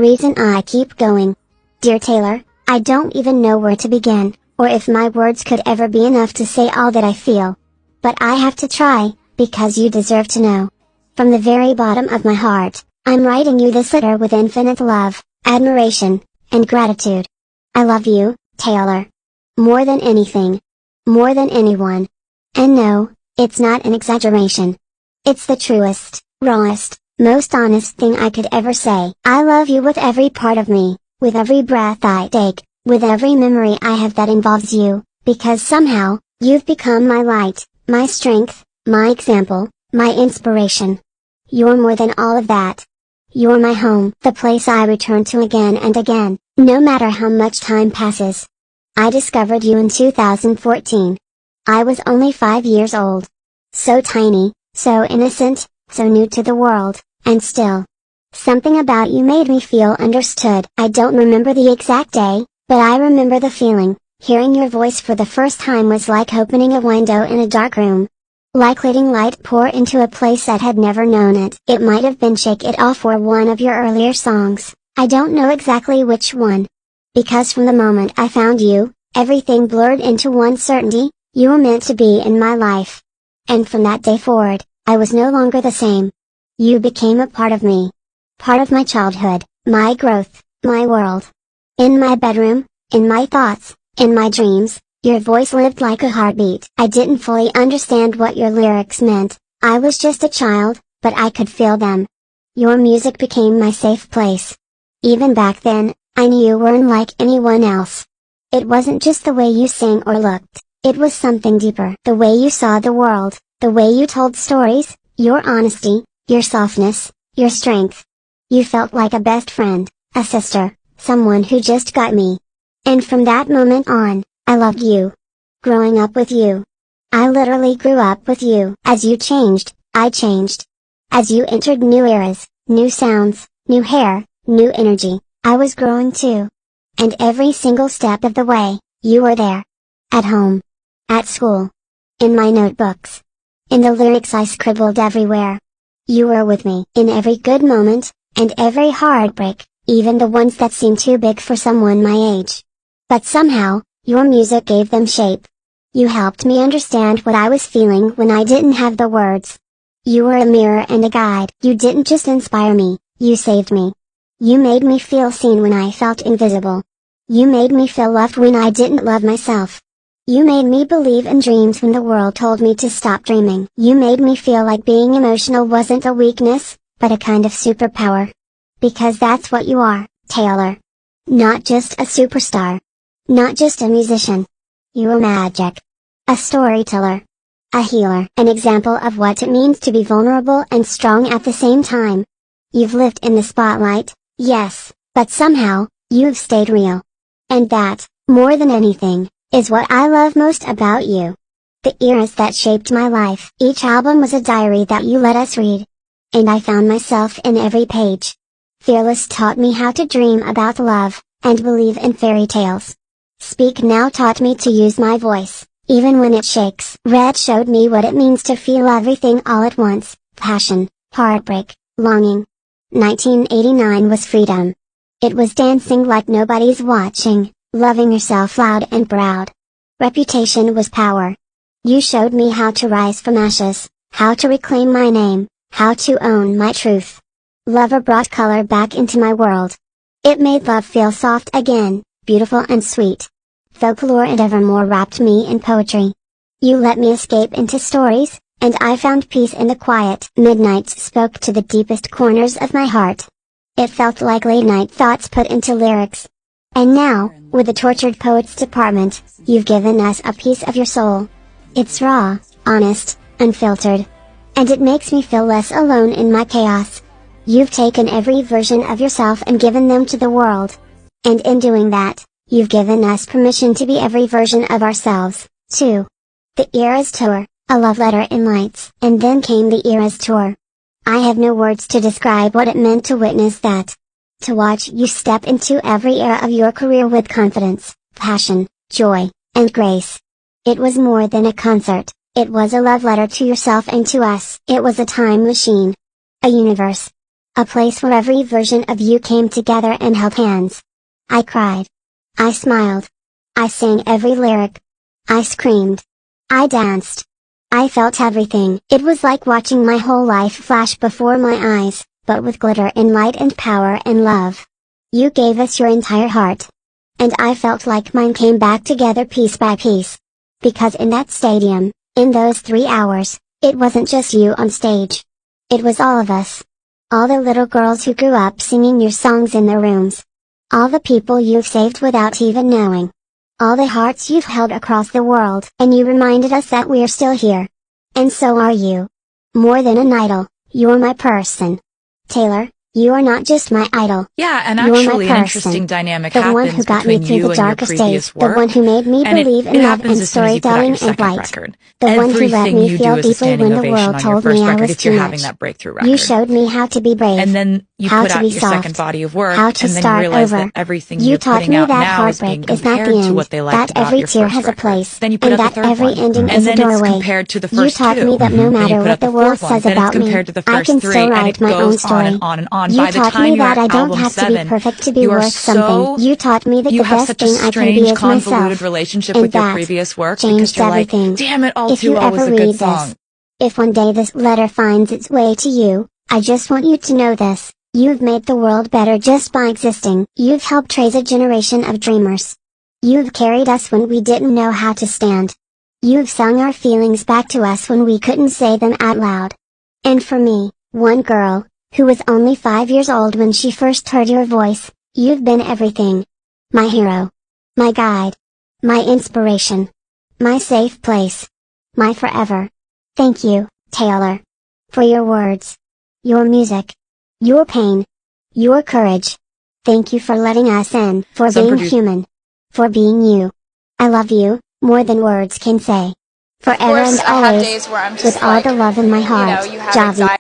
reason I keep going. Dear Taylor, I don't even know where to begin, or if my words could ever be enough to say all that I feel. But I have to try, because you deserve to know. From the very bottom of my heart, I'm writing you this letter with infinite love, admiration, and gratitude. I love you, Taylor. More than anything. More than anyone. And no, it's not an exaggeration. It's the truest, rawest, most honest thing I could ever say. I love you with every part of me, with every breath I take, with every memory I have that involves you, because somehow, you've become my light, my strength, my example, my inspiration. You're more than all of that. You're my home, the place I return to again and again, no matter how much time passes. I discovered you in 2014. I was only 5 years old. So tiny, so innocent, so new to the world, and still. Something about you made me feel understood. I don't remember the exact day, but I remember the feeling. Hearing your voice for the first time was like opening a window in a dark room. Like letting light pour into a place that had never known it. It might have been Shake It Off or one of your earlier songs, I don't know exactly which one. Because from the moment I found you, everything blurred into one certainty, you were meant to be in my life. And from that day forward, I was no longer the same. You became a part of me. Part of my childhood, my growth, my world. In my bedroom, in my thoughts, in my dreams, your voice lived like a heartbeat. I didn't fully understand what your lyrics meant, I was just a child, but I could feel them. Your music became my safe place. Even back then, I knew you weren't like anyone else. It wasn't just the way you sang or looked, it was something deeper. The way you saw the world, the way you told stories, your honesty, your softness, your strength. You felt like a best friend, a sister, someone who just got me. And from that moment on, I loved you. Growing up with you. I literally grew up with you. As you changed, I changed. As you entered new eras, new sounds, new hair, new energy, I was growing too. And every single step of the way, you were there. At home. At school. In my notebooks. In the lyrics I scribbled everywhere. You were with me in every good moment, and every heartbreak, even the ones that seemed too big for someone my age. But somehow, your music gave them shape. You helped me understand what I was feeling when I didn't have the words. You were a mirror and a guide. You didn't just inspire me, you saved me. You made me feel seen when I felt invisible. You made me feel loved when I didn't love myself. You made me believe in dreams when the world told me to stop dreaming. You made me feel like being emotional wasn't a weakness, but a kind of superpower. Because that's what you are, Taylor. Not just a superstar. Not just a musician. You are magic. A storyteller. A healer. An example of what it means to be vulnerable and strong at the same time. You've lived in the spotlight, yes, but somehow, you've stayed real. And that, more than anything, is what I love most about you. The eras that shaped my life. Each album was a diary that you let us read. And I found myself in every page. Fearless taught me how to dream about love, and believe in fairy tales. Speak Now taught me to use my voice, even when it shakes. Red showed me what it means to feel everything all at once, passion, heartbreak, longing. 1989 was freedom. It was dancing like nobody's watching, loving yourself loud and proud. Reputation was power. You showed me how to rise from ashes, how to reclaim my name, how to own my truth. Lover brought color back into my world. It made love feel soft again, beautiful and sweet. Folklore and Evermore wrapped me in poetry. You let me escape into stories, and I found peace in the quiet. Midnights spoke to the deepest corners of my heart. It felt like late night thoughts put into lyrics. And now, with the Tortured Poets Department, you've given us a piece of your soul. It's raw, honest, unfiltered. And it makes me feel less alone in my chaos. You've taken every version of yourself and given them to the world. And in doing that, you've given us permission to be every version of ourselves, too. The Eras Tour, a love letter in lights. And then came the Eras Tour. I have no words to describe what it meant to witness that. To watch you step into every era of your career with confidence, passion, joy, and grace. It was more than a concert, it was a love letter to yourself and to us. It was a time machine. A universe. A place where every version of you came together and held hands. I cried. I smiled. I sang every lyric. I screamed. I danced. I felt everything. It was like watching my whole life flash before my eyes, but with glitter and light and power and love. You gave us your entire heart. And I felt like mine came back together piece by piece. Because in that stadium, in those 3 hours, it wasn't just you on stage. It was all of us. All the little girls who grew up singing your songs in their rooms. All the people you've saved without even knowing. All the hearts you've held across the world. And you reminded us that we're still here. And so are you. More than an idol, you're my person. Taylor, you are not just my idol. Yeah, and You're actually my an person. interesting dynamic The one happens who got me between through you the and your darkest days. previous The work. one who made me And believe it in love happens and as soon as you put out storytelling your and second light. record. The one who let Everything me you feel do is a deeply standing when the ovation world on your told first me I record was if you're too having much. that breakthrough record. You showed me how to be brave. And then you how put to out be your soft, second body of work, how to and then you start realize over. that everything You you're taught putting me out that now is being heartbreak is not compared the to end, what they liked that about every your tear first has a record. place, Then you put and out the that third every one, ending and is a then it's doorway. compared to the You first taught two. me that no Then you matter put what out the the world fourth one, says then it's about me, compared to the I first can three, still and write it my own goes on story. and on and on. You By the taught time me you're that at I don't album have to be 7, perfect to be you are worth something. You taught me that you the have best such a thing I can be strange, is convoluted myself. relationship And with your that previous work because changed you're like, everything. damn it, All If Too you Well was ever a good read song. this, if one day this letter finds its way to you, I just want you to know this. You've made the world better just by existing. You've helped raise a generation of dreamers. You've carried us when we didn't know how to stand. You've sung our feelings back to us when we couldn't say them out loud. And for me, one girl, who was only 5 years old when she first heard your voice, you've been everything. My hero. My guide. My inspiration. My safe place. My forever. Thank you, Taylor. For your words. Your music. Your pain. Your courage. Thank you for letting us in, for being human. For being you. I love you, more than words can say. Forever and always, with all the love in my heart, Javi.